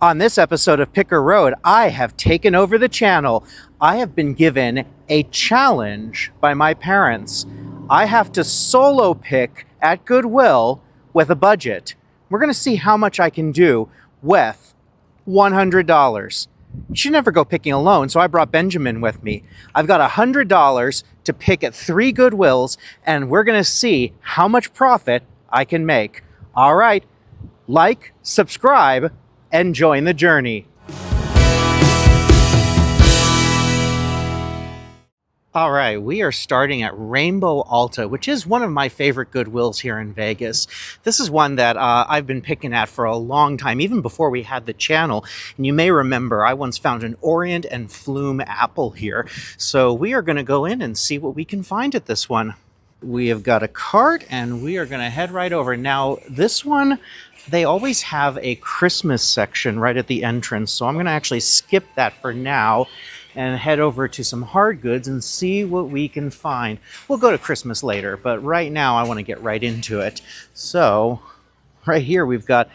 On this episode of Picker Road, I have taken over the channel. I have been given a challenge by my parents. I have to solo pick at Goodwill with a budget. We're going to see how much I can do with $100. You should never go picking alone, so I brought Benjamin with me. I've got $100 to pick at 3 Goodwills, and we're going to see how much profit I can make. All right, like, subscribe, and join the journey. All right, we are starting at Rainbow Alta, which is one of my favorite Goodwills here in Vegas. This is one that I've been picking at for a long time, even before we had the channel. And you may remember I once found an Orient and Flume apple here. So we are going to go in and see what we can find at this one. We have got a cart and we are going to head right over. Now, this one, they always have a Christmas section right at the entrance, so I'm going to actually skip that for now and head over to some hard goods and see what we can find. We'll go to Christmas later, but right now I want to get right into it. So, right here we've got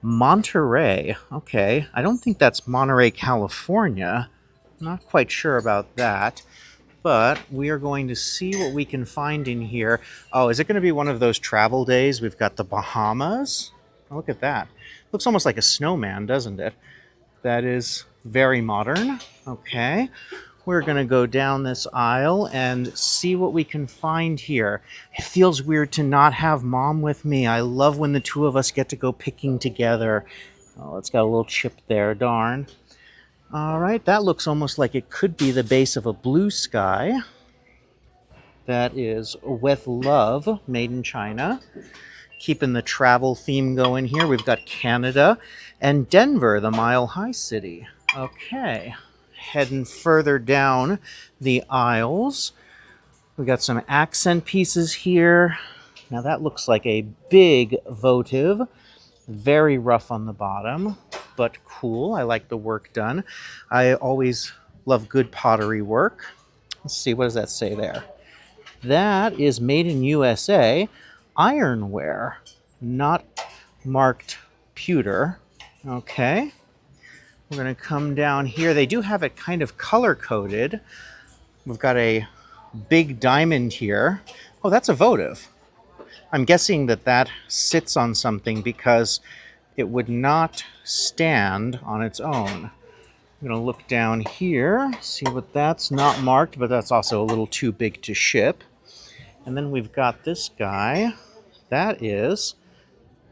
Monterey. Okay, I don't think that's Monterey, California. Not quite sure about that. But we are going to see what we can find in here. Oh, is it going to be one of those travel days? We've got the Bahamas. Oh, look at that. Looks almost like a snowman, doesn't it? That is very modern. Okay. We're going to go down this aisle and see what we can find here. It feels weird to not have Mom with me. I love when the two of us get to go picking together. Oh, it's got a little chip there, darn. All right, that looks almost like it could be the base of a blue sky. That is With Love, made in China. Keeping the travel theme going here, we've got Canada and Denver, the Mile High City. Okay, heading further down the aisles. We got some accent pieces here. Now that looks like a big votive. Very rough on the bottom, but cool. I like the work done. I always love good pottery work. Let's see, what does that say there? That is made in USA, ironware, not marked pewter. Okay. We're going to come down here. They do have it kind of color-coded. We've got a big diamond here. Oh, that's a votive. I'm guessing that that sits on something because it would not stand on its own. I'm going to look down here, see what that's not marked, but that's also a little too big to ship. And then we've got this guy. That is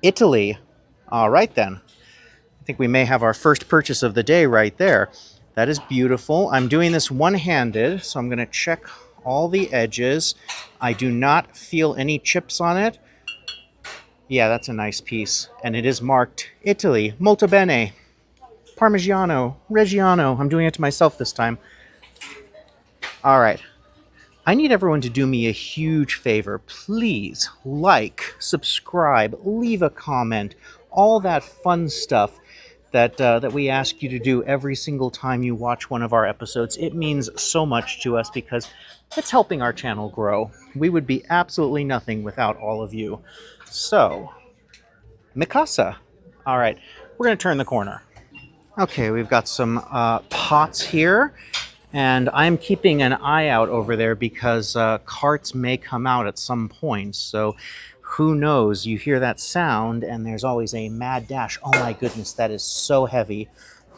Italy. All right, then. I think we may have our first purchase of the day right there. That is beautiful. I'm doing this one-handed, so I'm going to check all the edges. I do not feel any chips on it. Yeah, that's a nice piece. And it is marked Italy, molto bene, Parmigiano, Reggiano. I'm doing it to myself this time. All right. I need everyone to do me a huge favor. Please like, subscribe, leave a comment, all that fun stuff that we ask you to do every single time you watch one of our episodes. It means so much to us because it's helping our channel grow. We would be absolutely nothing without all of you. So, Mikasa. All right, we're going to turn the corner. Okay, we've got some pots here, and I'm keeping an eye out over there because carts may come out at some point. So, who knows? You hear that sound, and there's always a mad dash. Oh my goodness, that is so heavy.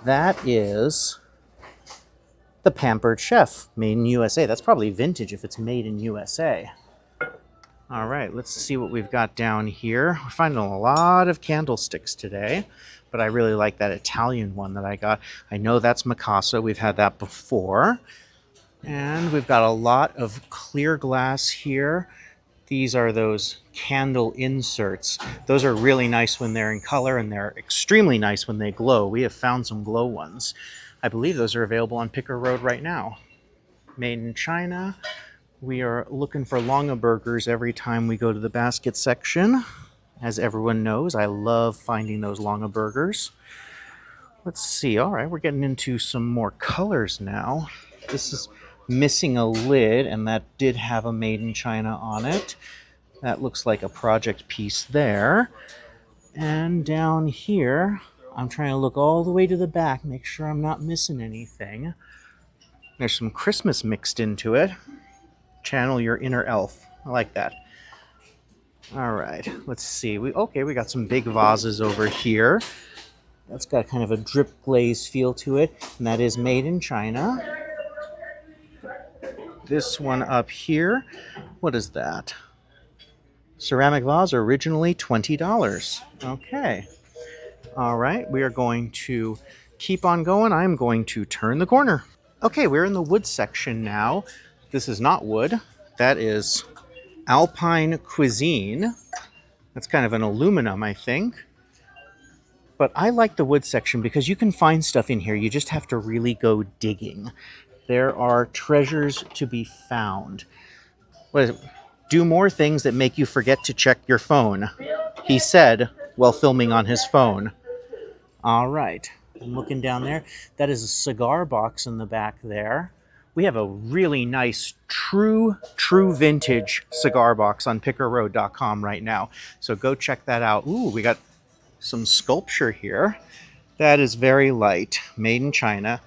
That is the Pampered Chef, made in USA. That's probably vintage if it's made in USA. All right, let's see what we've got down here. We're finding a lot of candlesticks today, but I really like that Italian one that I got. I know that's Mikasa. We've had that before. And we've got a lot of clear glass here. These are those candle inserts. Those are really nice when they're in color, and they're extremely nice when they glow. We have found some glow ones. I believe those are available on Picker Road right now. Made in China. We are looking for Longa burgers every time we go to the basket section. As everyone knows, I love finding those Longa burgers. Let's see. All right, we're getting into some more colors now. This is missing a lid, and that did have a Made in China on it. That looks like a project piece there. And down here, I'm trying to look all the way to the back, make sure I'm not missing anything. There's some Christmas mixed into it. Channel your inner elf. I like that. All right, let's see. We got some big vases over here. That's got kind of a drip glaze feel to it, and that is made in China. This one up here, what is that? Ceramic vase, originally $20. Okay. All right, we are going to keep on going. I'm going to turn the corner. Okay, we're in the wood section now. This is not wood. That is Alpine cuisine. That's kind of an aluminum, I think. But I like the wood section because you can find stuff in here. You just have to really go digging. There are treasures to be found. What is it? Do more things that make you forget to check your phone, he said while filming on his phone. All right, I'm looking down there. That is a cigar box in the back there. We have a really nice, true vintage cigar box on pickerroad.com right now. So go check that out. Ooh, we got some sculpture here. That is very light, made in China.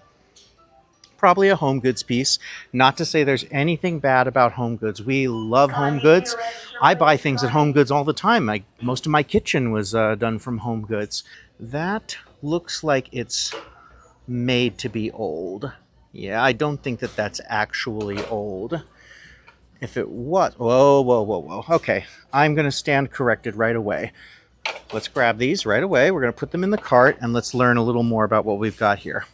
Probably a home goods piece. Not to say there's anything bad about home goods. We love home goods. I buy things at home goods all the time. Most of my kitchen was done from home goods. That looks like it's made to be old. Yeah, I don't think that that's actually old. If it was... Whoa. Okay, I'm going to stand corrected right away. Let's grab these right away. We're going to put them in the cart, and let's learn a little more about what we've got here.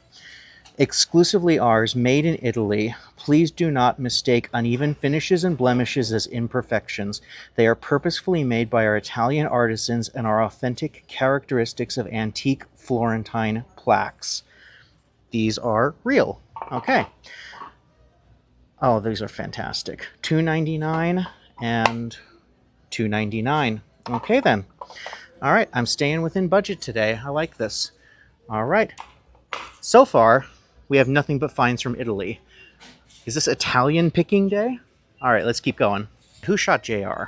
Exclusively ours, made in Italy. Please do not mistake uneven finishes and blemishes as imperfections. They are purposefully made by our Italian artisans and are authentic characteristics of antique Florentine plaques. These are real. Okay. Oh, these are fantastic. $2.99 and $2.99. Okay then. All right, I'm staying within budget today. I like this. All right. So far, we have nothing but finds from Italy. Is this Italian picking day? All right, let's keep going. Who shot JR?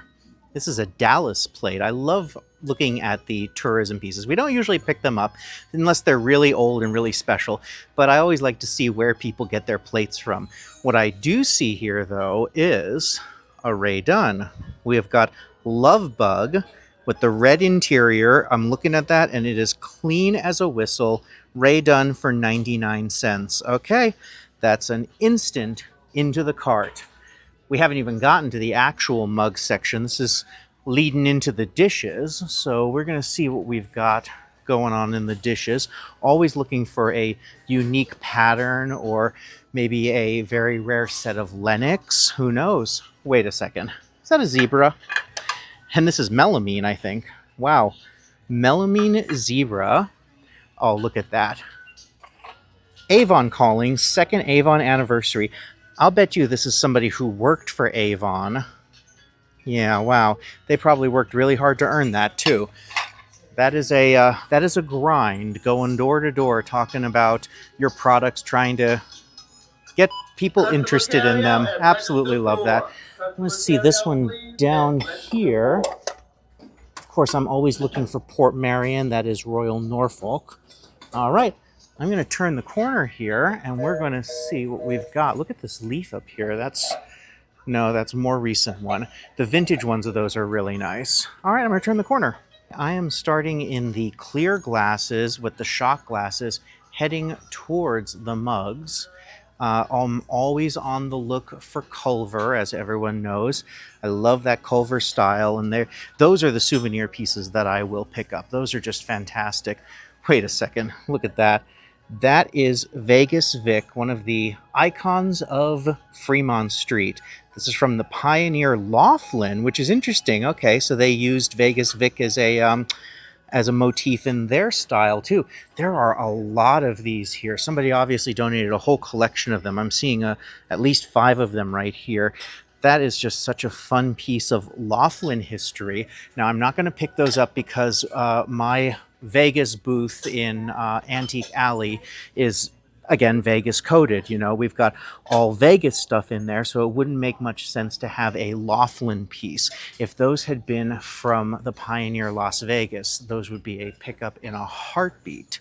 This is a Dallas plate. I love looking at the tourism pieces. We don't usually pick them up unless they're really old and really special, but I always like to see where people get their plates from. What I do see here, though, is a Ray Dunn. We have got Love Bug with the red interior. I'm looking at that, and it is clean as a whistle. Ray Dunn for 99 cents. Okay, that's an instant into the cart. We haven't even gotten to the actual mug section. This is leading into the dishes, so we're going to see what we've got going on in the dishes. Always looking for a unique pattern or maybe a very rare set of Lenox. Who knows? Wait a second. Is that a zebra? And this is melamine, I think. Wow. Melamine zebra. Oh, look at that. Avon calling, second Avon anniversary. I'll bet you this is somebody who worked for Avon. Yeah, wow. They probably worked really hard to earn that, too. That is a grind, going door to door, talking about your products, trying to get people interested in them. Absolutely love that. Let's see this one down here. Of course, I'm always looking for Port Marion. That is Royal Norfolk. All right, I'm going to turn the corner here, and we're going to see what we've got. Look at this leaf up here. That's a more recent one. The vintage ones of those are really nice. All right, I'm going to turn the corner. I am starting in the clear glasses with the shot glasses, heading towards the mugs. I'm always on the look for Culver, as everyone knows. I love that Culver style, and those are the souvenir pieces that I will pick up. Those are just fantastic. Wait a second, look at that. That is Vegas Vic, one of the icons of Fremont Street. This is from the Pioneer Laughlin, which is interesting. Okay, so they used Vegas Vic as a motif in their style too. There are a lot of these here. Somebody obviously donated a whole collection of them. I'm seeing at least 5 of them right here. That is just such a fun piece of Laughlin history. Now, I'm not going to pick those up because my Vegas booth in Antique Alley is again, Vegas coded. You know, we've got all Vegas stuff in there, so it wouldn't make much sense to have a Laughlin piece. If those had been from the Pioneer Las Vegas, those would be a pickup in a heartbeat.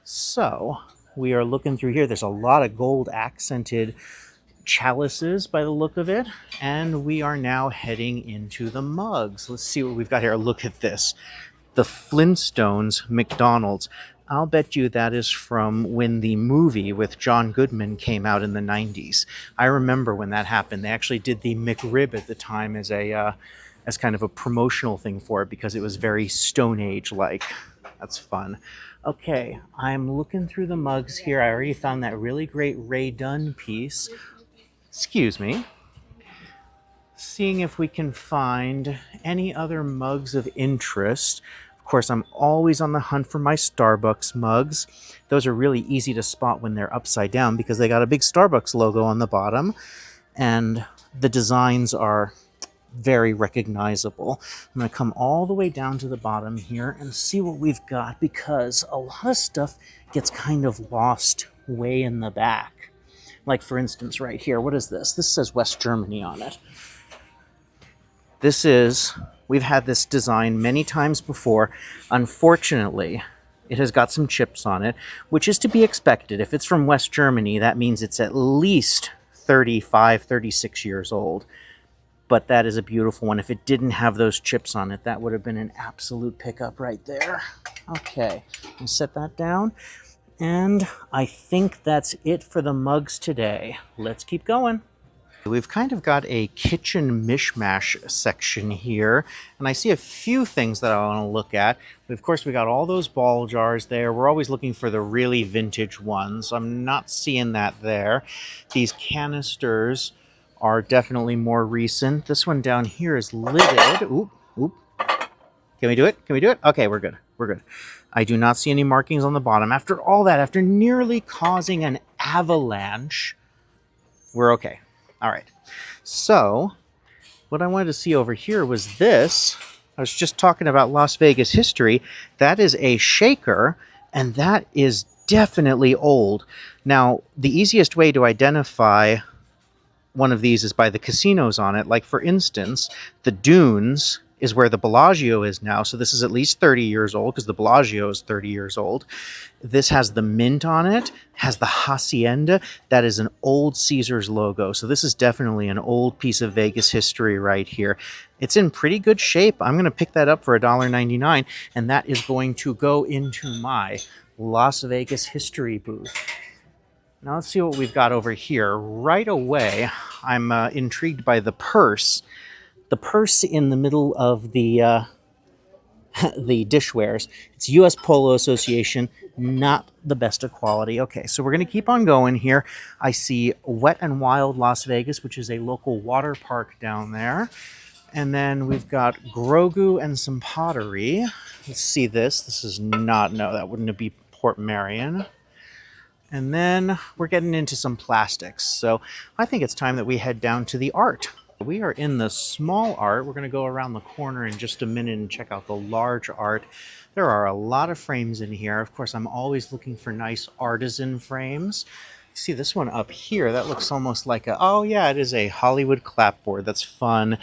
So we are looking through here. There's a lot of gold accented chalices by the look of it, and we are now heading into the mugs. Let's see what we've got here. Look at this. The Flintstones McDonald's. I'll bet you that is from when the movie with John Goodman came out in the 90s. I remember when that happened. They actually did the McRib at the time as a as kind of a promotional thing for it because it was very Stone Age like. That's fun. Okay, I'm looking through the mugs here. I already found that really great Ray Dunn piece. Excuse me. Seeing if we can find any other mugs of interest. Of course, I'm always on the hunt for my Starbucks mugs. Those are really easy to spot when they're upside down because they got a big Starbucks logo on the bottom, and the designs are very recognizable. I'm going to come all the way down to the bottom here and see what we've got because a lot of stuff gets kind of lost way in the back. Like, for instance, right here, what is this? This says West Germany on it. We've had this design many times before. Unfortunately, it has got some chips on it, which is to be expected. If it's from West Germany, that means it's at least 35, 36 years old. But that is a beautiful one. If it didn't have those chips on it, that would have been an absolute pickup right there. Okay, I'll set that down. And I think that's it for the mugs today. Let's keep going. We've kind of got a kitchen mishmash section here, and I see a few things that I want to look at. Of course, we got all those ball jars there. We're always looking for the really vintage ones. I'm not seeing that there. These canisters are definitely more recent. This one down here is lidded. Oop, oop. Can we do it? Can we do it? Okay, we're good. We're good. I do not see any markings on the bottom. After all that, after nearly causing an avalanche, we're okay. All right. So what I wanted to see over here was this. I was just talking about Las Vegas history. That is a shaker, and that is definitely old. Now, the easiest way to identify one of these is by the casinos on it. Like, for instance, the Dunes is where the Bellagio is now. So this is at least 30 years old because the Bellagio is 30 years old. This has the Mint on it, has the Hacienda. That is an old Caesars logo. So this is definitely an old piece of Vegas history right here. It's in pretty good shape. I'm going to pick that up for $1.99, and that is going to go into my Las Vegas history booth. Now let's see what we've got over here. Right away, I'm intrigued by the purse. The purse in the middle of the the dishwares. It's U.S. Polo Association, not the best of quality. Okay, so we're going to keep on going here. I see Wet and Wild Las Vegas, which is a local water park down there. And then we've got Grogu and some pottery. Let's see this. This is not, no, that wouldn't be Port Marion. And then we're getting into some plastics. So I think it's time that we head down to the art. We are in the small art. We're going to go around the corner in just a minute and check out the large art. There are a lot of frames in here. Of course, I'm always looking for nice artisan frames. See this one up here, that looks almost like a, oh yeah, it is a Hollywood clapboard. That's fun.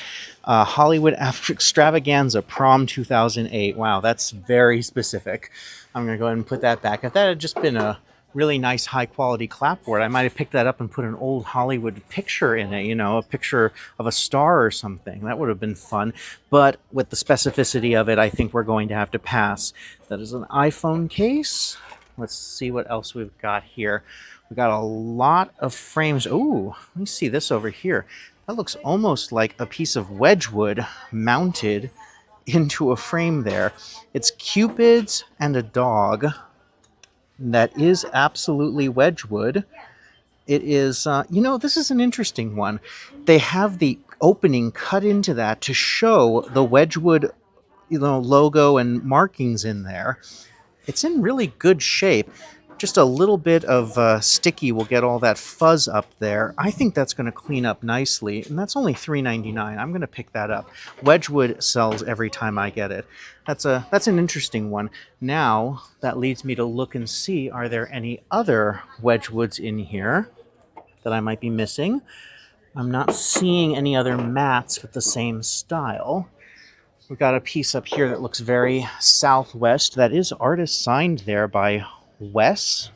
Hollywood Extravaganza Prom 2008. Wow, that's very specific. I'm going to go ahead and put that back. If that had just been a really nice high quality clapboard, I might have picked that up and put an old Hollywood picture in it, you know, a picture of a star or something. That would have been fun. But with the specificity of it, I think we're going to have to pass. That is an iPhone case. Let's see what else we've got here. We got a lot of frames. Ooh, let me see this over here. That looks almost like a piece of Wedgwood mounted into a frame there. It's Cupids and a dog. That is absolutely Wedgwood. It is, you know, this is an interesting one. They have the opening cut into that to show the Wedgwood, you know, logo and markings in there. It's in really good shape. just a little bit of sticky will get all that fuzz up there. I think that's going to clean up nicely, and that's only $3.99. I'm going to pick that up. Wedgwood sells every time I get it. That's an interesting one. Now that leads me to look and see, are there any other Wedgwoods in here that I might be missing? I'm not seeing any other mats with the same style. We've got a piece up here that looks very Southwest. That is artist signed there by Wes.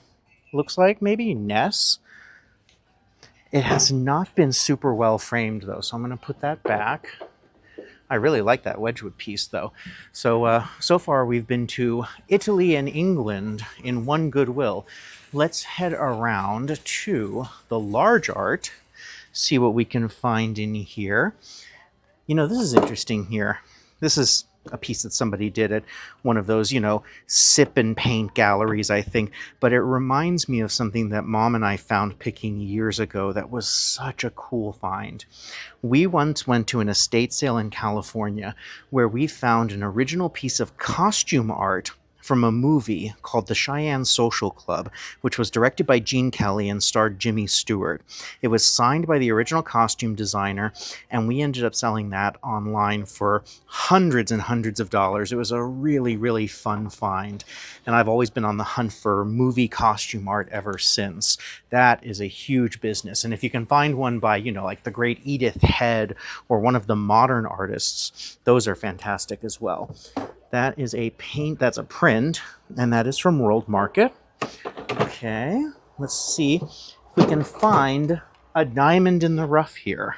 Looks like maybe Ness. It has not been super well framed though, so I'm going to put that back. I really like that Wedgwood piece though. So far we've been to Italy and England in one Goodwill. Let's head around to the large art, see what we can find in here. You know, this is interesting here. This is a piece that somebody did at one of those, sip and paint galleries, I think. But it reminds me of something that Mom and I found picking years ago that was such a cool find. We once went to an estate sale in California where we found an original piece of costume art from a movie called The Cheyenne Social Club, which was directed by Gene Kelly and starred Jimmy Stewart. It was signed by the original costume designer, and we ended up selling that online for hundreds and hundreds of dollars. It was a really, really fun find, and I've always been on the hunt for movie costume art ever since. That is a huge business, and if you can find one by, like the great Edith Head or one of the modern artists, those are fantastic as well. That is that's a print, and that is from World Market. Okay, let's see if we can find a diamond in the rough here.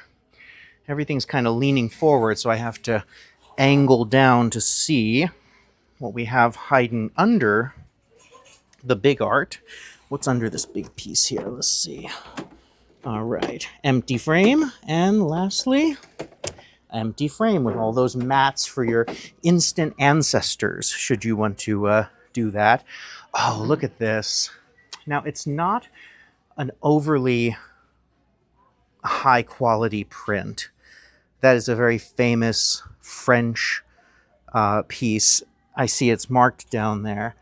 Everything's kind of leaning forward, so I have to angle down to see what we have hiding under the big art. What's under this big piece here? Let's see. All right, empty frame, and lastly, empty frame with all those mats for your instant ancestors, should you want to do that. Oh, look at this. Now, it's not an overly high quality print. That is a very famous French piece. I see it's marked down there.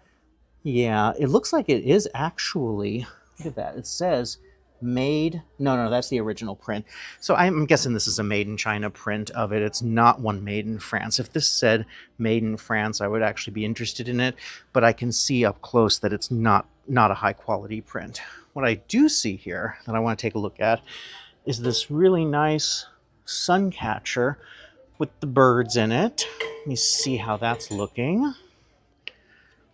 Yeah, it looks like it is actually, look at that. It says made, no, that's the original print. So I'm guessing this is a made in China print of it. It's not one made in France. If this said made in France, I would actually be interested in it, but I can see up close that it's not a high quality print. What I do see here that I want to take a look at is this really nice sun catcher with the birds in it. Let me see how that's looking.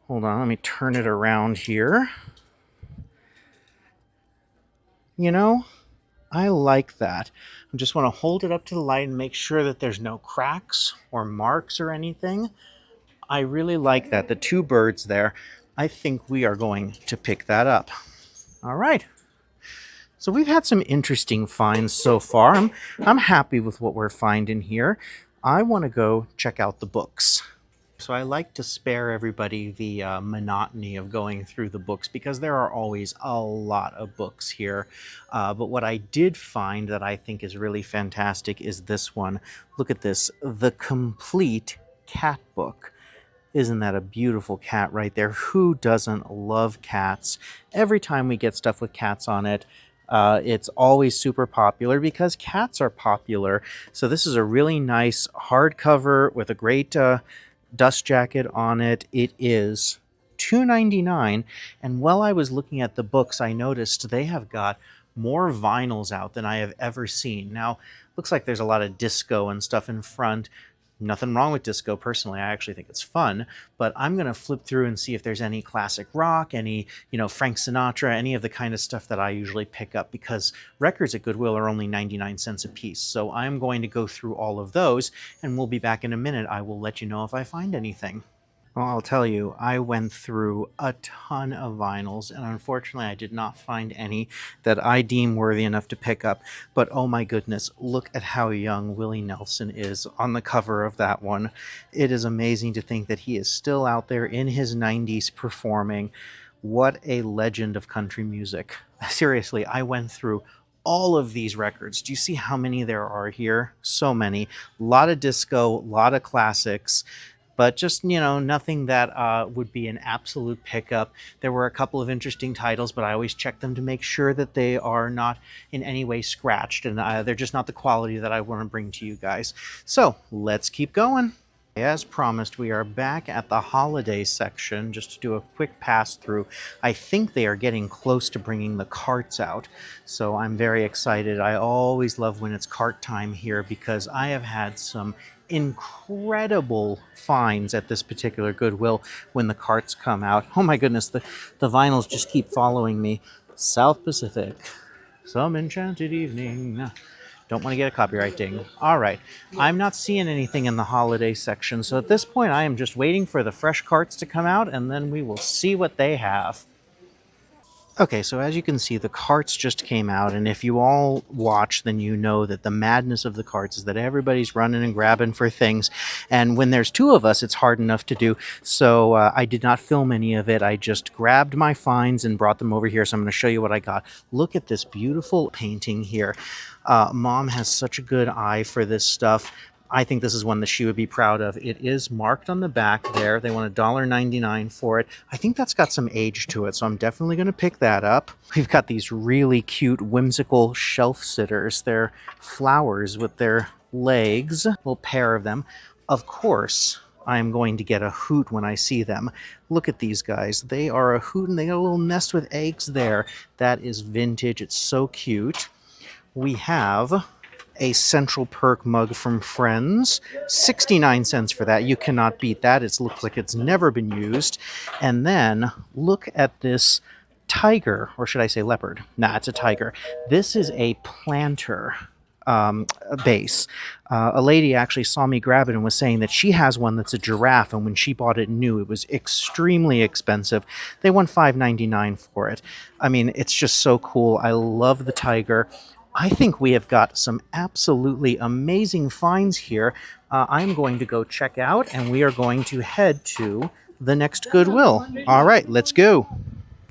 Hold on, let me turn it around here. I like that. I just want to hold it up to the light and make sure that there's no cracks or marks or anything. I really like that. The two birds there, I think we are going to pick that up. All right. So we've had some interesting finds so far. I'm happy with what we're finding here. I want to go check out the books. So I like to spare everybody the monotony of going through the books because there are always a lot of books here. But what I did find that I think is really fantastic is this one. Look at this, The Complete Cat Book. Isn't that a beautiful cat right there? Who doesn't love cats? Every time we get stuff with cats on it, it's always super popular because cats are popular. So this is a really nice hardcover with a great dust jacket on it. It is $2.99, and while I was looking at the books, I noticed they have got more vinyls out than I have ever seen. Now, looks like there's a lot of disco and stuff in front. Nothing wrong with disco personally. I actually think it's fun, but I'm going to flip through and see if there's any classic rock, any, Frank Sinatra, any of the kind of stuff that I usually pick up, because records at Goodwill are only 99 cents a piece. So I'm going to go through all of those, and we'll be back in a minute. I will let you know if I find anything. Well, I'll tell you, I went through a ton of vinyls, and unfortunately I did not find any that I deem worthy enough to pick up. But oh my goodness, look at how young Willie Nelson is on the cover of that one. It is amazing to think that he is still out there in his 90s performing. What a legend of country music. Seriously, I went through all of these records. Do you see how many there are here? So many. A lot of disco, a lot of classics. but just, nothing that would be an absolute pickup. There were a couple of interesting titles, but I always check them to make sure that they are not in any way scratched, and they're just not the quality that I want to bring to you guys. So let's keep going. As promised, we are back at the holiday section just to do a quick pass through. I think they are getting close to bringing the carts out, so I'm very excited. I always love when it's cart time here because I have had some incredible finds at this particular Goodwill when the carts come out. Oh my goodness, the vinyls just keep following me. South Pacific, some enchanted evening. Don't want to get a copyright ding. All right. I'm not seeing anything in the holiday section, so at this point I am just waiting for the fresh carts to come out, and then we will see what they have. Okay, so as you can see, the carts just came out, and if you all watch, then you know that the madness of the carts is that everybody's running and grabbing for things, and when there's two of us, it's hard enough to do, so I did not film any of it. I just grabbed my finds and brought them over here, so I'm going to show you what I got. Look at this beautiful painting here. Mom has such a good eye for this stuff. I think this is one that she would be proud of. It is marked on the back there. They want $1.99 for it. I think that's got some age to it, so I'm definitely going to pick that up. We've got these really cute, whimsical shelf sitters. They're flowers with their legs, a little pair of them. Of course, I'm going to get a hoot when I see them. Look at these guys. They are a hoot, and they got a little nest with eggs there. That is vintage. It's so cute. We have a Central Perk mug from Friends. 69 cents for that. You cannot beat that. It looks like it's never been used. And then look at this tiger, or should I say leopard? Nah, it's a tiger. This is a planter base. A lady actually saw me grab it and was saying that she has one that's a giraffe, and when she bought it new, it was extremely expensive. They won $5.99 for it. I mean, it's just so cool. I love the tiger. I think we have got some absolutely amazing finds here. I'm going to go check out, and we are going to head to the next Goodwill. All right, let's go.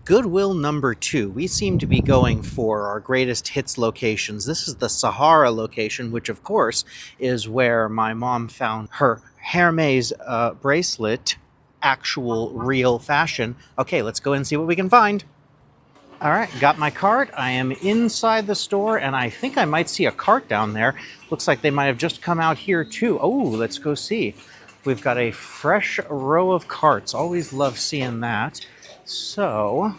Goodwill number 2. We seem to be going for our greatest hits locations. This is the Sahara location, which of course is where my mom found her Hermes bracelet, actual real fashion. Okay, let's go and see what we can find. All right, got my cart. I am inside the store, and I think I might see a cart down there. Looks like they might have just come out here too. Oh, let's go see. We've got a fresh row of carts. Always love seeing that. So,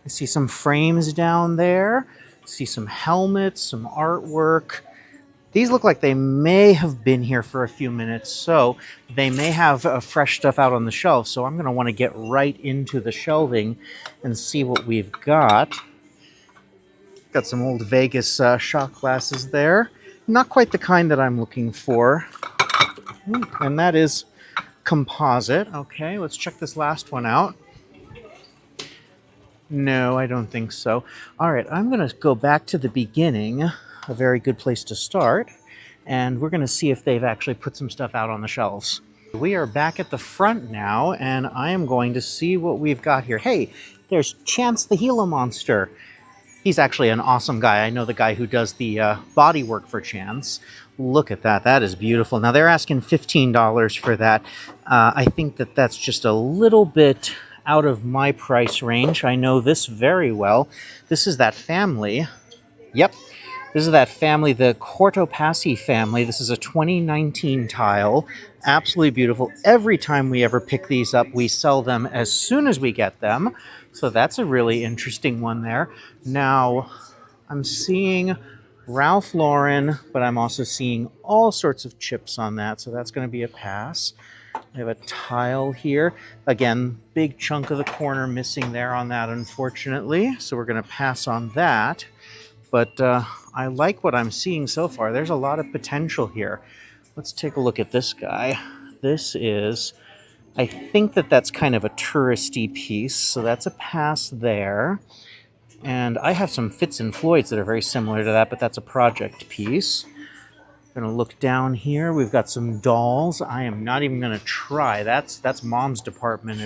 I see some frames down there. See some helmets, some artwork. These look like they may have been here for a few minutes, so they may have fresh stuff out on the shelf. So I'm going to want to get right into the shelving and see what we've got. Got some old Vegas shot glasses there. Not quite the kind that I'm looking for. And that is composite. Okay, let's check this last one out. No, I don't think so. All right, I'm going to go back to the beginning. A very good place to start, and we're going to see if they've actually put some stuff out on the shelves. We are back at the front now, and I am going to see what we've got here. Hey, there's Chance the Gila Monster. He's actually an awesome guy. I know the guy who does the body work for Chance. Look at that. That is beautiful. Now, they're asking $15 for that. I think that that's just a little bit out of my price range. I know this very well. This is that family. Yep. This is that family, the Cortopassi family. This is a 2019 tile. Absolutely beautiful. Every time we ever pick these up, we sell them as soon as we get them. So that's a really interesting one there. Now, I'm seeing Ralph Lauren, but I'm also seeing all sorts of chips on that. So that's going to be a pass. We have a tile here. Again, big chunk of the corner missing there on that, unfortunately. So we're going to pass on that. But I like what I'm seeing so far. There's a lot of potential here. Let's take a look at this guy. This is, I think that that's kind of a touristy piece, so that's a pass there. And I have some Fitz and Floyds that are very similar to that, but that's a project piece. Gonna look down here. We've got some dolls. I am not even gonna try. That's Mom's department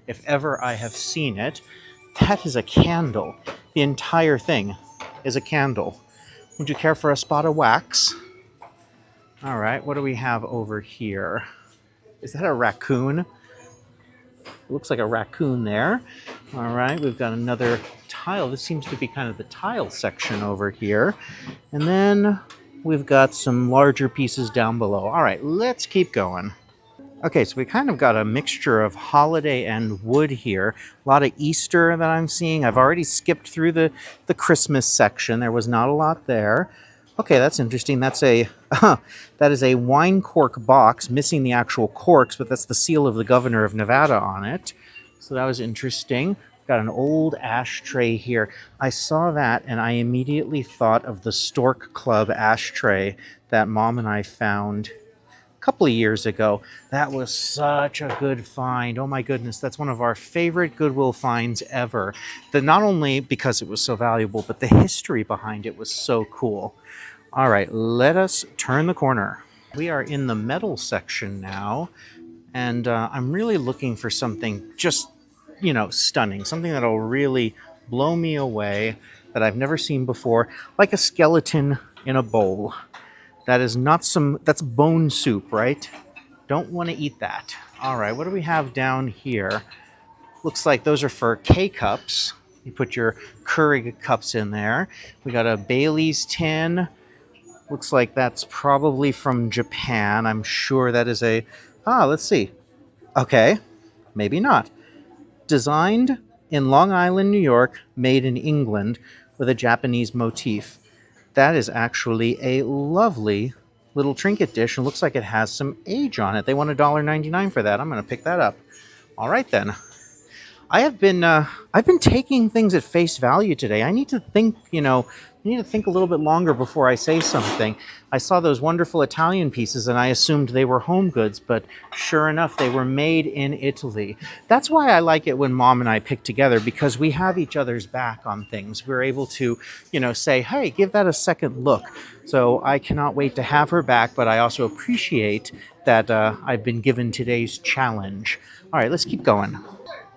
if ever I have seen it. That is a candle. The entire thing is a candle. Would you care for a spot of wax? All right, what do we have over here? Is that a raccoon? Looks like a raccoon there. All right, we've got another tile. This seems to be kind of the tile section over here. And then we've got some larger pieces down below. All right, let's keep going. Okay, so we kind of got a mixture of holiday and wood here. A lot of Easter that I'm seeing. I've already skipped through the Christmas section. There was not a lot there. Okay, that's interesting. That's a that is a wine cork box, missing the actual corks, but that's the seal of the governor of Nevada on it. So that was interesting. Got an old ashtray here. I saw that and I immediately thought of the Stork Club ashtray that Mom and I found couple of years ago. That was such a good find. Oh my goodness, that's one of our favorite Goodwill finds ever. Not only because it was so valuable, but the history behind it was so cool. All right, let us turn the corner. We are in the metal section now, and I'm really looking for something just, stunning, something that'll really blow me away that I've never seen before, like a skeleton in a bowl. That is not that's bone soup, right? Don't want to eat that. All right, what do we have down here? Looks like those are for K-cups. You put your Keurig cups in there. We got a Bailey's tin. Looks like that's probably from Japan. I'm sure that is let's see. Okay, maybe not. Designed in Long Island, New York, made in England with a Japanese motif. That is actually a lovely little trinket dish and looks like it has some age on it. They want $1.99 for that. I'm going to pick that up. All right, then. I've been taking things at face value today. I need to think, a little bit longer before I say something. I saw those wonderful Italian pieces and I assumed they were home goods, but sure enough, they were made in Italy. That's why I like it when Mom and I pick together, because we have each other's back on things. We're able to, say, hey, give that a second look. So I cannot wait to have her back, but I also appreciate that I've been given today's challenge. All right, let's keep going.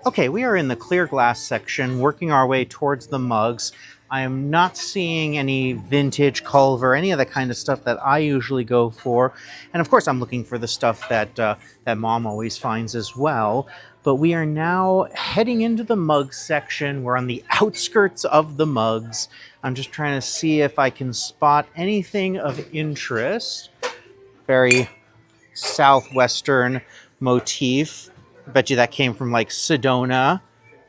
Okay, we are in the clear glass section, working our way towards the mugs. I am not seeing any vintage Culver, any of the kind of stuff that I usually go for. And of course, I'm looking for the stuff that Mom always finds as well. But we are now heading into the mugs section. We're on the outskirts of the mugs. I'm just trying to see if I can spot anything of interest. Very southwestern motif. I bet you that came from like Sedona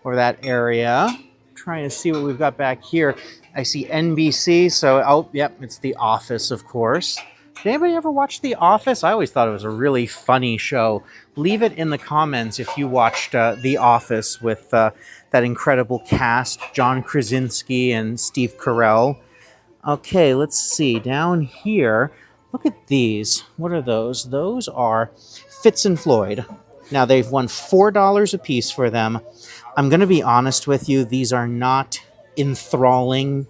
or that area. Trying to see what we've got back here. I see NBC, so, yep, it's The Office, of course. Did anybody ever watch The Office? I always thought it was a really funny show. Leave it in the comments if you watched The Office with that incredible cast, John Krasinski and Steve Carell. Okay, let's see. Down here, look at these. What are those? Those are Fitz and Floyd. Now, they've won $4 a piece for them. I'm going to be honest with you, these are not enthralling.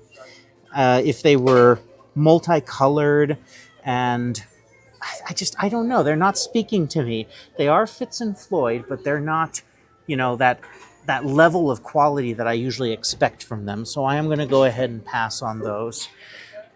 If they were multicolored and I don't know, they're not speaking to me. They are Fitz and Floyd, but they're not, that level of quality that I usually expect from them. So I am going to go ahead and pass on those.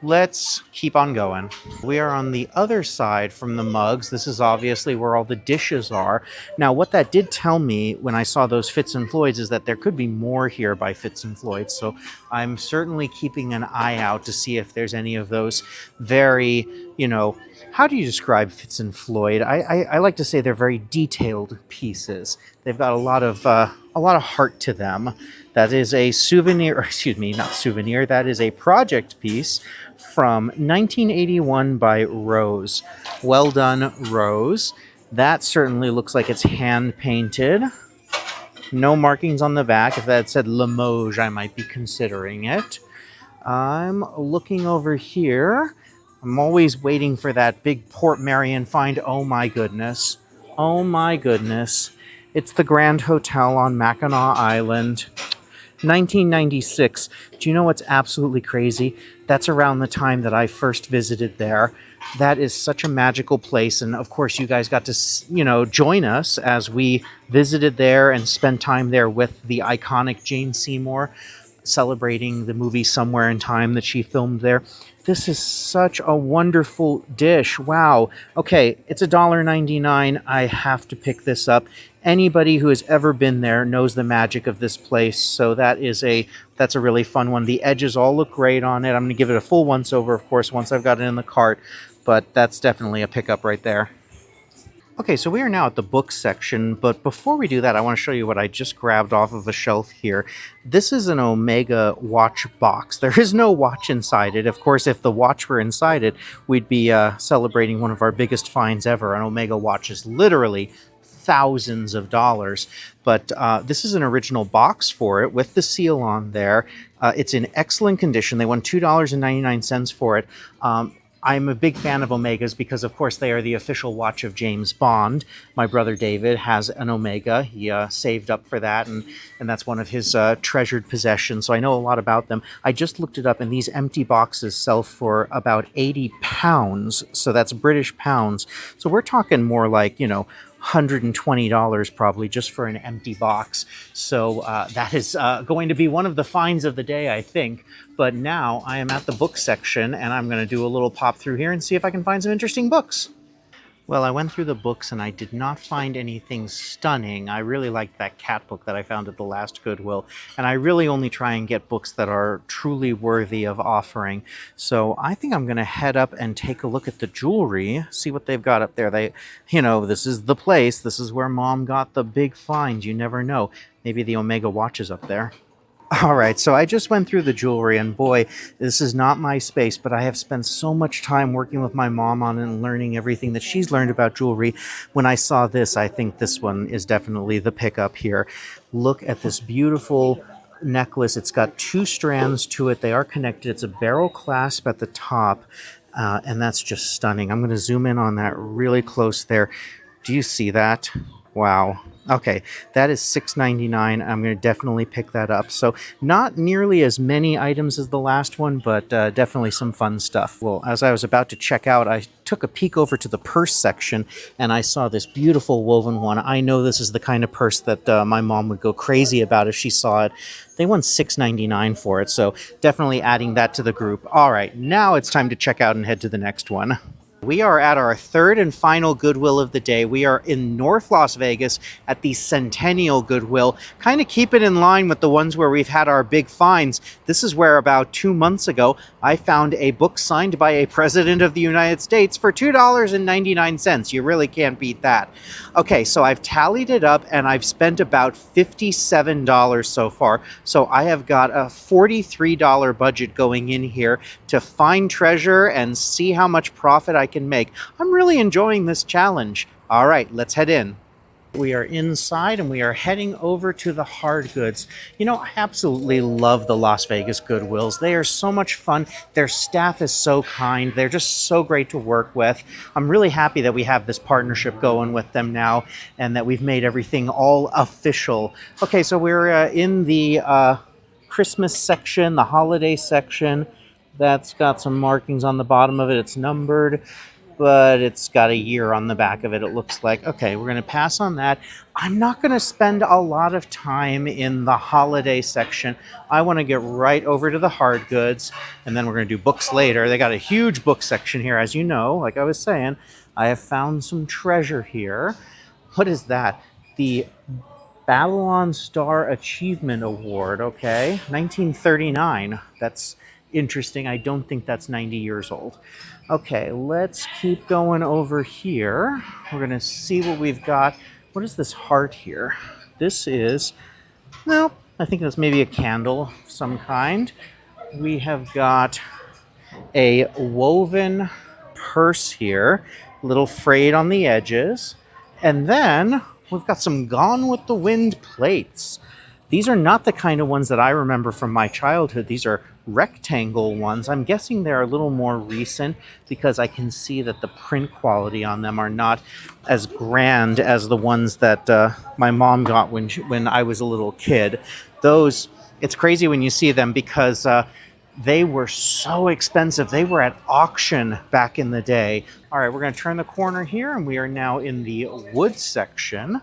Let's keep on going. We are on the other side from the mugs. This is obviously where all the dishes are. Now, what that did tell me when I saw those Fitz and Floyds is that there could be more here by Fitz and Floyd. So I'm certainly keeping an eye out to see if there's any of those very, how do you describe Fitz and Floyd? I like to say they're very detailed pieces. They've got a lot of heart to them. That is a that is a project piece from 1981 by Rose. Well done, Rose. That certainly looks like it's hand painted. No markings on the back. If that said Limoges, I might be considering it. I'm looking over here. I'm always waiting for that big Port Marion find. Oh my goodness. Oh my goodness. It's the Grand Hotel on Mackinac Island. 1996. Do you know what's absolutely crazy? That's around the time that I first visited there. That is such a magical place. And of course, you guys got to, join us as we visited there and spent time there with the iconic Jane Seymour. celebrating the movie Somewhere in Time that she filmed there. This is such a wonderful dish. Wow. Okay, it's $1.99. I have to pick this up. Anybody who has ever been there knows the magic of this place. So that's a really fun one. The edges all look great on it. I'm going to give it a full once over, of course, once I've got it in the cart, but that's definitely a pickup right there. Okay, so we are now at the book section, but before we do that, I want to show you what I just grabbed off of a shelf here. This is an Omega watch box. There is no watch inside it. Of course, if the watch were inside it, we'd be celebrating one of our biggest finds ever. An Omega watch is literally thousands of dollars, but this is an original box for it with the seal on there. It's in excellent condition. They won $2.99 for it. I'm a big fan of Omegas because, of course, they are the official watch of James Bond. My brother David has an Omega. He saved up for that, and that's one of his treasured possessions, so I know a lot about them. I just looked it up, and these empty boxes sell for about £80, so that's British pounds. So we're talking more like, $120 probably just for an empty box. So that is going to be one of the finds of the day, I think. But now I am at the book section, and I'm going to do a little pop through here and see if I can find some interesting books. Well, I went through the books and I did not find anything stunning. I really liked that cat book that I found at the last Goodwill, and I really only try and get books that are truly worthy of offering. So I think I'm going to head up and take a look at the jewelry, see what they've got up there. This is the place. This is where Mom got the big find. You never know. Maybe the Omega watch is up there. All right, so I just went through the jewelry, and boy, this is not my space, but I have spent so much time working with my mom on it and learning everything that she's learned about jewelry. When I saw this, I think this one is definitely the pickup here. Look at this beautiful necklace. It's got two strands to it. They are connected. It's a barrel clasp at the top, and that's just stunning. I'm going to zoom in on that really close there. Do you see that? Wow. Okay, that is $6.99. I'm going to definitely pick that up. So not nearly as many items as the last one, but definitely some fun stuff. Well, as I was about to check out, I took a peek over to the purse section, and I saw this beautiful woven one. I know this is the kind of purse that my mom would go crazy about if she saw it. They won $6.99 for it, so definitely adding that to the group. All right, now it's time to check out and head to the next one. We are at our third and final Goodwill of the day. We are in North Las Vegas at the Centennial Goodwill. Kind of keep it in line with the ones where we've had our big finds. This is where about 2 months ago, I found a book signed by a president of the United States for $2.99. You really can't beat that. Okay, so I've tallied it up and I've spent about $57 so far. So I have got a $43 budget going in here to find treasure and see how much profit I can make. I'm really enjoying this challenge. All right, let's head in. We are inside and we are heading over to the hard goods. I absolutely love the Las Vegas Goodwills. They are so much fun. Their staff is so kind. They're just so great to work with. I'm really happy that we have this partnership going with them now and that we've made everything all official. Okay, so we're in the Christmas section, the holiday section. That's got some markings on the bottom of it. It's numbered, but it's got a year on the back of it, it looks like. Okay, we're going to pass on that. I'm not going to spend a lot of time in the holiday section. I want to get right over to the hard goods, and then we're going to do books later. They got a huge book section here, as you know. Like I was saying, I have found some treasure here. What is that? The Babylon Star Achievement Award, okay? 1939. That's interesting. I don't think that's 90 years old. Okay, let's keep going over here. We're going to see what we've got. What is this heart here? This is, well, I think that's maybe a candle of some kind. We have got a woven purse here, a little frayed on the edges. And then we've got some Gone with the Wind plates. These are not the kind of ones that I remember from my childhood. These are rectangle ones. I'm guessing they're a little more recent because I can see that the print quality on them are not as grand as the ones that my mom got when I was a little kid. Those, it's crazy when you see them because they were so expensive. They were at auction back in the day. All right, we're going to turn the corner here and we are now in the wood section.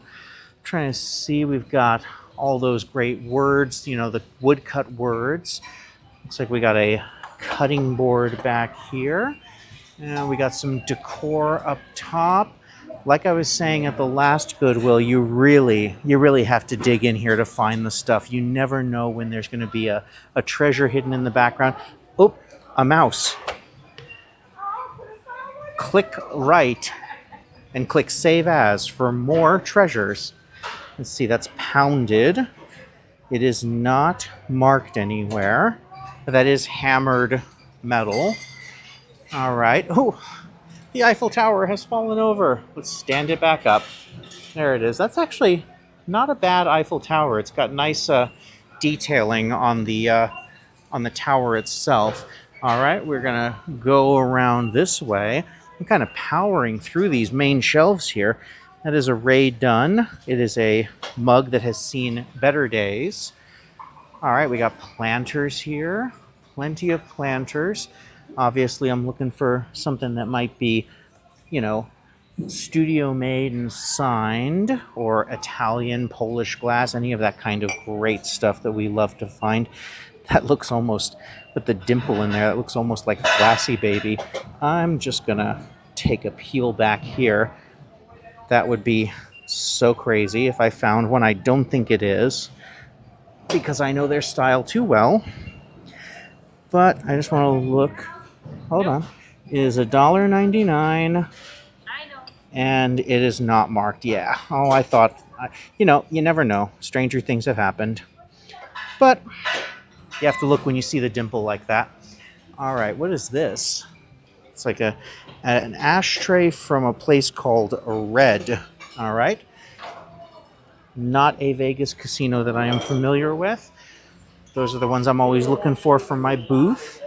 Trying to see, we've got all those great words, you know, the woodcut words. Looks like we got a cutting board back here. And we got some decor up top. Like I was saying at the last Goodwill, you really have to dig in here to find the stuff. You never know when there's going to be a treasure hidden in the background. Oh, a mouse. Click right and click Save As for more treasures. Let's see, that's pounded. It is not marked anywhere. That is hammered metal. All right. Oh, the Eiffel Tower has fallen over. Let's stand it back up. There it is. That's actually not a bad Eiffel Tower. It's got nice detailing on the tower itself. All right, we're gonna go around this way. I'm kind of powering through these main shelves here. That is a Ray Dunn. It is a mug that has seen better days. All right, we got planters here. Plenty of planters. Obviously, I'm looking for something that might be, you know, studio made and signed, or Italian, Polish glass, any of that kind of great stuff that we love to find. That looks almost, with the dimple in there, that looks almost like a Classy Baby. I'm just gonna take a peel back here. That would be so crazy if I found one. I don't think it is, because I know their style too well. But I just want to look. Hold on. It is $1.99. And it is not marked. Yeah. Oh, I thought, you know, you never know. Stranger things have happened. But you have to look when you see the dimple like that. All right, what is this? It's like an ashtray from a place called Red. All right. Not a Vegas casino that I am familiar with. Those are the ones I'm always looking for my booth.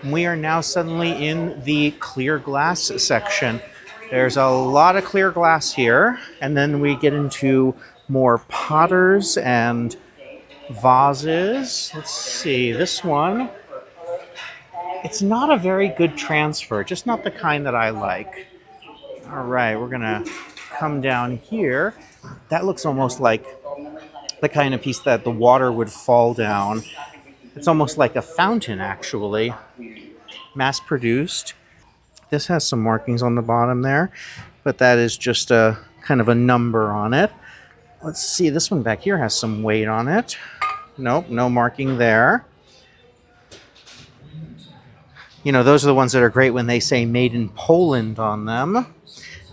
We are now suddenly in the clear glass section. There's a lot of clear glass here, and then we get into more potters and vases. Let's see, this one, it's not a very good transfer, just not the kind that I like. All right, we're gonna come down here. That looks almost like the kind of piece that the water would fall down. It's almost like a fountain, actually. Mass-produced. This has some markings on the bottom there, but that is just a kind of a number on it. Let's see, this one back here has some weight on it. Nope, no marking there. You know, those are the ones that are great when they say made in Poland on them.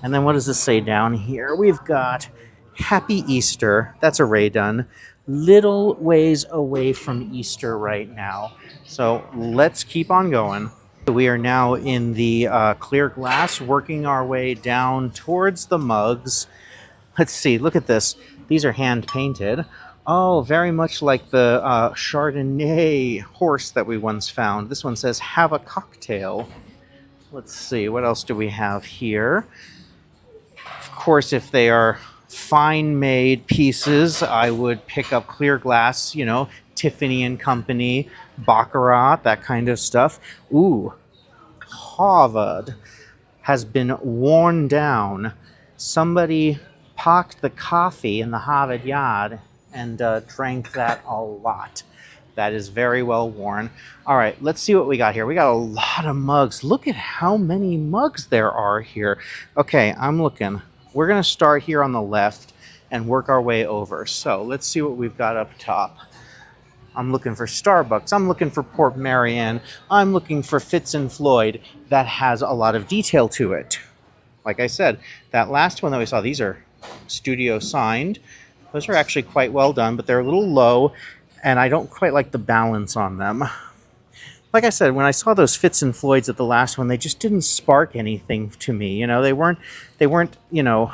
And then what does this say down here? We've got Happy Easter. That's a Ray Dunn. Little ways away from Easter right now. So let's keep on going. We are now in the clear glass, working our way down towards the mugs. Let's see, look at this. These are hand painted. Oh, very much like the Chardonnay horse that we once found. This one says, have a cocktail. Let's see, what else do we have here? Of course, if they are fine-made pieces, I would pick up clear glass, you know, Tiffany and Company, Baccarat, that kind of stuff. Ooh, Harvard has been worn down. Somebody parked the coffee in the Harvard yard and drank that a lot. That is very well worn. All right, let's see what we got here. We got a lot of mugs. Look at how many mugs there are here. Okay, I'm looking. We're going to start here on the left and work our way over. So let's see what we've got up top. I'm looking for Starbucks. I'm looking for Port Marianne. I'm looking for Fitz and Floyd. That has a lot of detail to it. Like I said, that last one that we saw, these are studio signed. Those are actually quite well done, but they're a little low, and I don't quite like the balance on them. Like I said, when I saw those Fitz and Floyds at the last one, they just didn't spark anything to me. You know, they weren't, you know,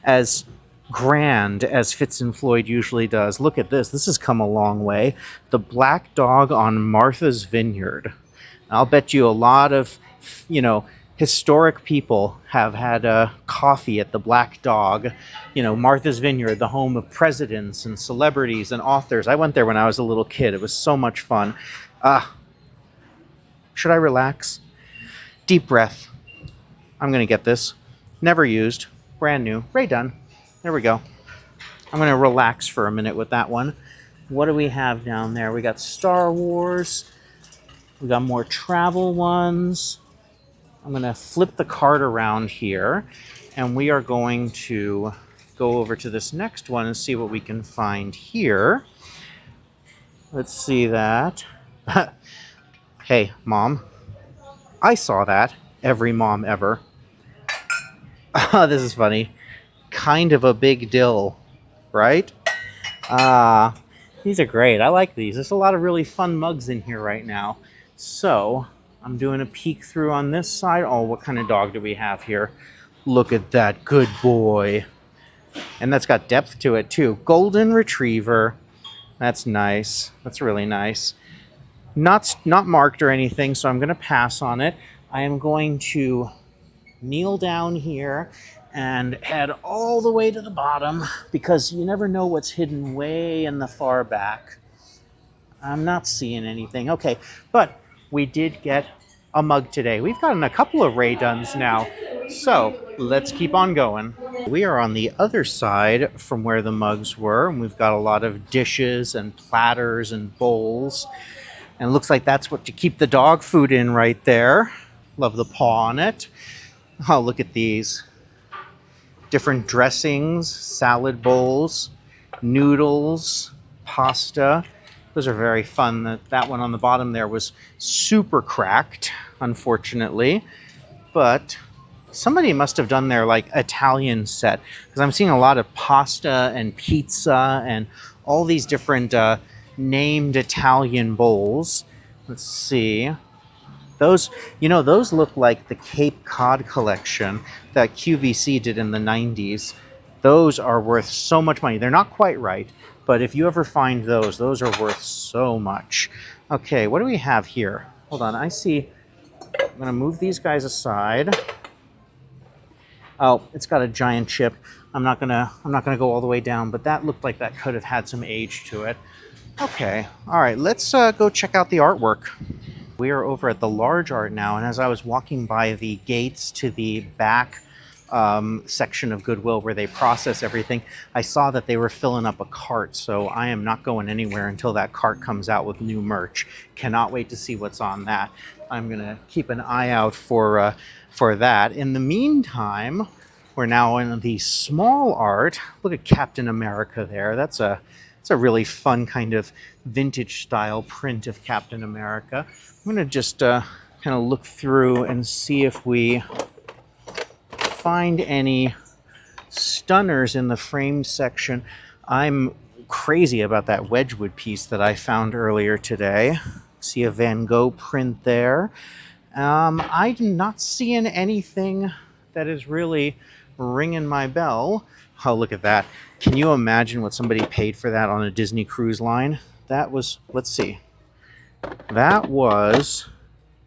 as grand as Fitz and Floyd usually does. Look at this. This has come a long way. The Black Dog on Martha's Vineyard. I'll bet you a lot of, you know, historic people have had coffee at the Black Dog. You know, Martha's Vineyard, the home of presidents and celebrities and authors. I went there when I was a little kid. It was so much fun. Should I relax? Deep breath. I'm going to get this. Never used. Brand new. Ray Dunn. There we go. I'm going to relax for a minute with that one. What do we have down there? We got Star Wars. We got more travel ones. I'm going to flip the card around here, and we are going to go over to this next one and see what we can find here. Let's see that. Hey, Mom. I saw that. Every mom ever. This is funny. Kind of a big dill, right? These are great. I like these. There's a lot of really fun mugs in here right now. So, I'm doing a peek through on this side. Oh, what kind of dog do we have here? Look at that. Good boy. And that's got depth to it, too. Golden Retriever. That's nice. That's really nice. Not marked or anything, so I'm going to pass on it. I am going to kneel down here and head all the way to the bottom because you never know what's hidden way in the far back. I'm not seeing anything. Okay, but we did get a mug today. We've gotten a couple of Ray Duns now, so let's keep on going. We are on the other side from where the mugs were, and we've got a lot of dishes and platters and bowls. And it looks like that's what to keep the dog food in right there. Love the paw on it. Oh, look at these. Different dressings, salad bowls, noodles, pasta. Those are very fun. That one on the bottom there was super cracked, unfortunately. But somebody must have done their like Italian set, because I'm seeing a lot of pasta and pizza and all these different named Italian bowls. Let's see. Those look like the Cape Cod collection that QVC did in the 90s. Those are worth so much money. They're not quite right, but if you ever find those are worth so much. Okay, what do we have here? Hold on, I see. I'm going to move these guys aside. Oh, it's got a giant chip. I'm not gonna go all the way down, but that looked like that could have had some age to it. Okay, all right, let's go check out the artwork. We are over at the large art now, and as I was walking by the gates to the back section of Goodwill where they process everything, I saw that they were filling up a cart, so I am not going anywhere until that cart comes out with new merch. Cannot wait to see what's on that. I'm gonna keep an eye out for that. In the meantime, we're now in the small art. Look at Captain America there. It's a really fun kind of vintage style print of Captain America. I'm going to just kind of look through and see if we find any stunners in the framed section. I'm crazy about that Wedgwood piece that I found earlier today. See a Van Gogh print there. I'm not seeing anything that is really ringing my bell. Oh, look at that. Can you imagine what somebody paid for that on a Disney cruise line? That was, let's see. That was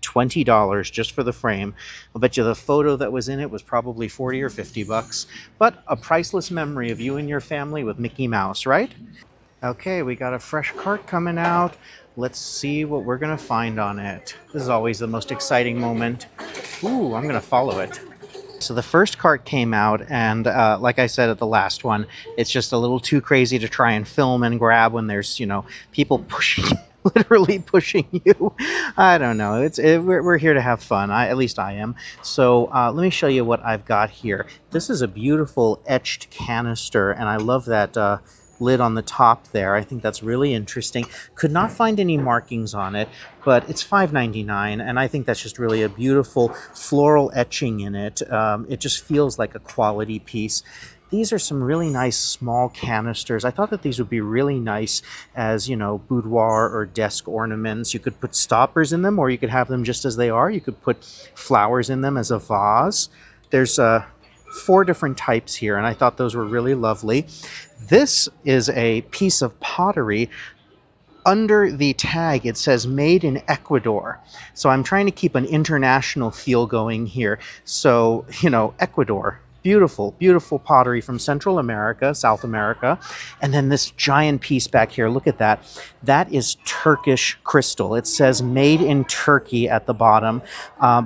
$20 just for the frame. I'll bet you the photo that was in it was probably 40 or 50 bucks. But a priceless memory of you and your family with Mickey Mouse, right? Okay, we got a fresh cart coming out. Let's see what we're gonna find on it. This is always the most exciting moment. Ooh, I'm gonna follow it. So the first cart came out, and like I said at the last one, it's just a little too crazy to try and film and grab when there's, people pushing, literally pushing you. I don't know. We're here to have fun. At least I am. So let me show you what I've got here. This is a beautiful etched canister, and I love that lid on the top there. I think that's really interesting. Could not find any markings on it, but it's $5.99, and I think that's just really a beautiful floral etching in it. It just feels like a quality piece. These are some really nice small canisters. I thought that these would be really nice as, boudoir or desk ornaments. You could put stoppers in them, or you could have them just as they are. You could put flowers in them as a vase. There's 4 different types here, and I thought those were really lovely. This is a piece of pottery. Under the tag, it says made in Ecuador. So I'm trying to keep an international feel going here. So, Ecuador, Beautiful, beautiful pottery from Central America, South America. And then this giant piece back here, look at that. That is Turkish crystal. It says made in Turkey at the bottom.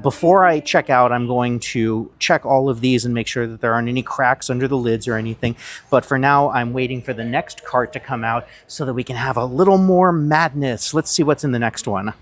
Before I check out, I'm going to check all of these and make sure that there aren't any cracks under the lids or anything. But for now, I'm waiting for the next cart to come out so that we can have a little more madness. Let's see what's in the next one.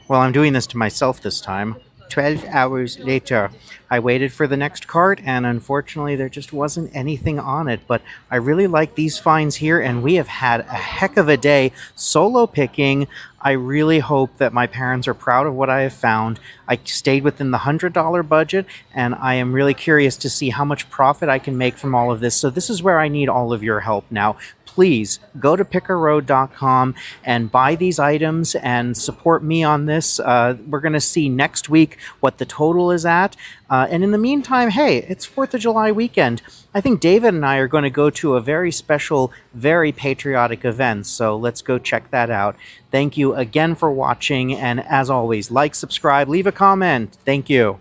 Well, I'm doing this to myself this time. 12 hours later, I waited for the next cart, and unfortunately there just wasn't anything on it, but I really like these finds here, and we have had a heck of a day solo picking. I really hope that my parents are proud of what I have found. I stayed within the $100 budget, and I am really curious to see how much profit I can make from all of this, so this is where I need all of your help now. Please go to pickaroad.com and buy these items and support me on this. We're going to see next week what the total is at. And in the meantime, hey, it's 4th of July weekend. I think David and I are going to go to a very special, very patriotic event. So let's go check that out. Thank you again for watching. And as always, like, subscribe, leave a comment. Thank you.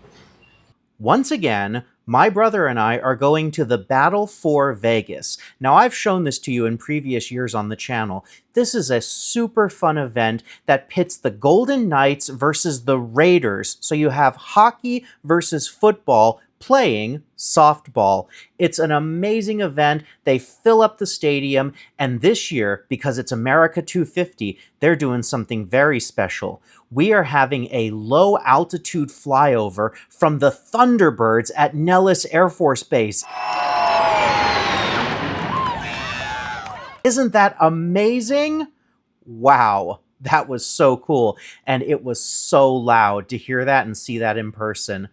Once again, my brother and I are going to the Battle for Vegas. Now, I've shown this to you in previous years on the channel. This is a super fun event that pits the Golden Knights versus the Raiders. So you have hockey versus football playing softball. It's an amazing event. They fill up the stadium, and this year, because it's America 250, they're doing something very special. We are having a low-altitude flyover from the Thunderbirds at Nellis Air Force Base. Isn't that amazing? Wow, that was so cool, and it was so loud to hear that and see that in person.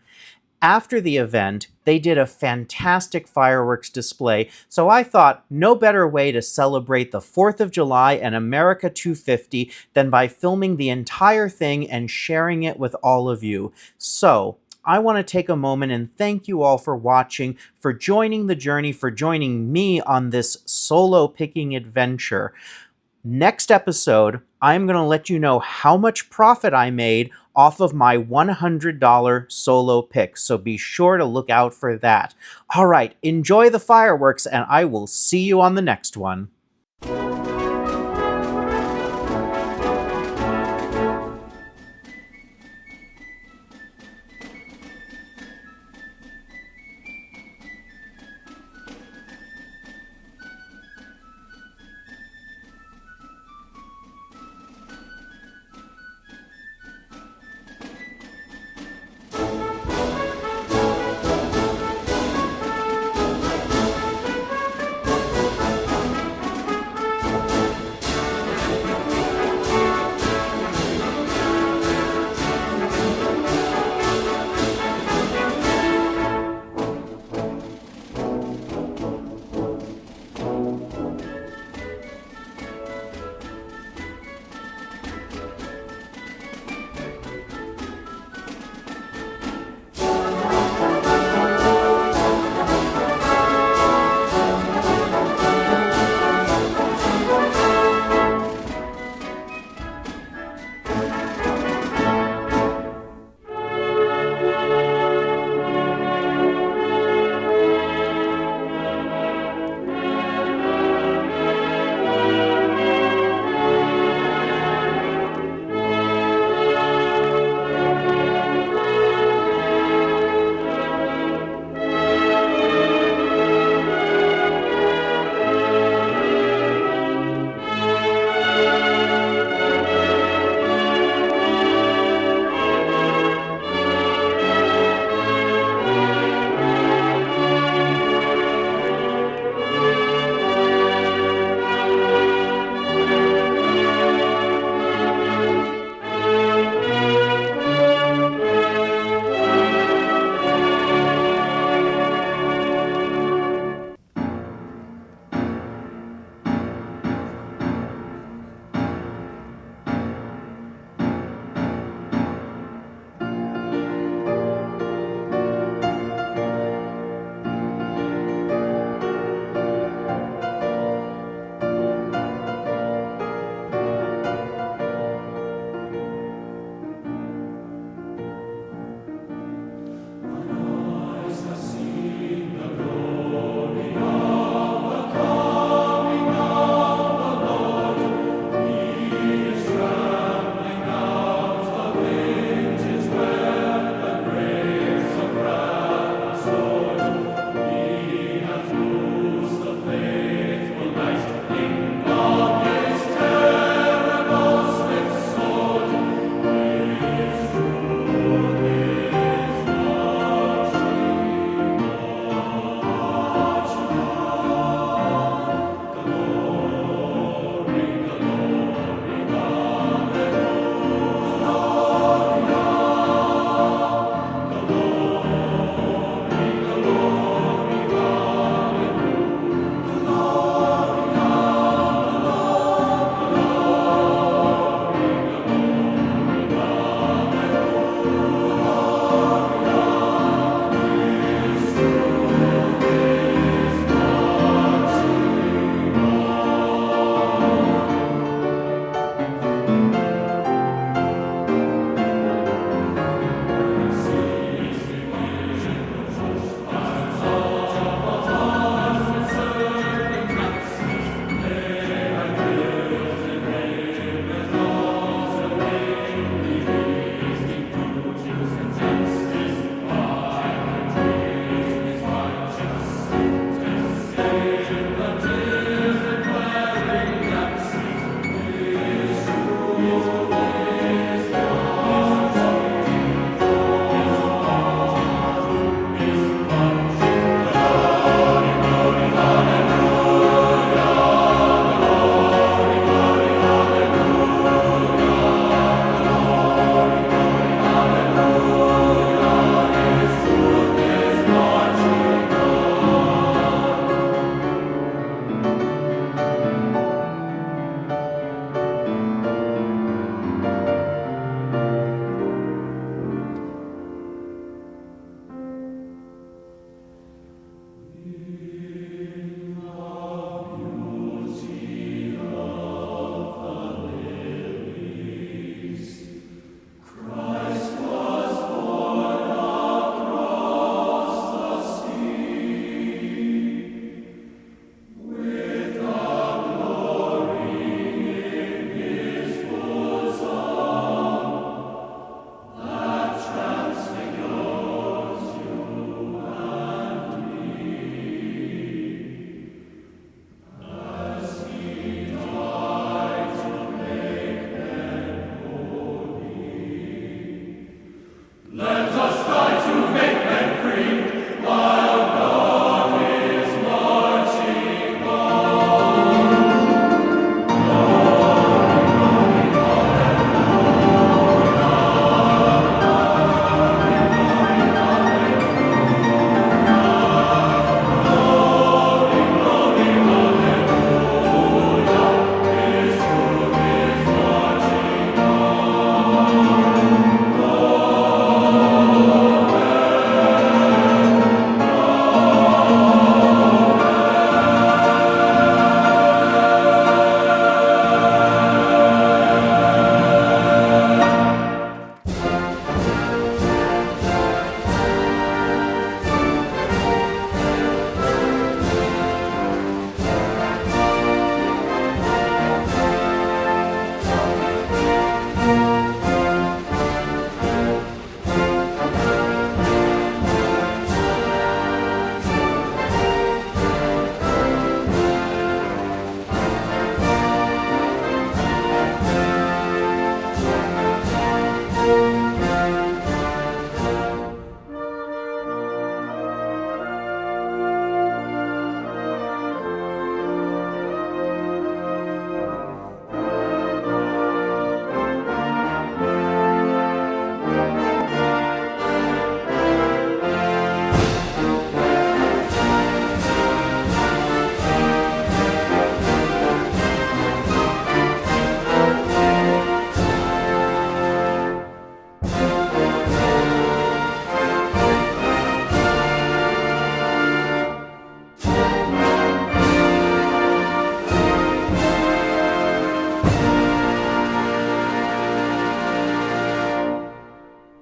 After the event, they did a fantastic fireworks display, so I thought no better way to celebrate the 4th of July and America 250 than by filming the entire thing and sharing it with all of you. So, I want to take a moment and thank you all for watching, for joining the journey, for joining me on this solo picking adventure. Next episode, I'm going to let you know how much profit I made off of my $100 solo pick, so be sure to look out for that. All right, enjoy the fireworks, and I will see you on the next one.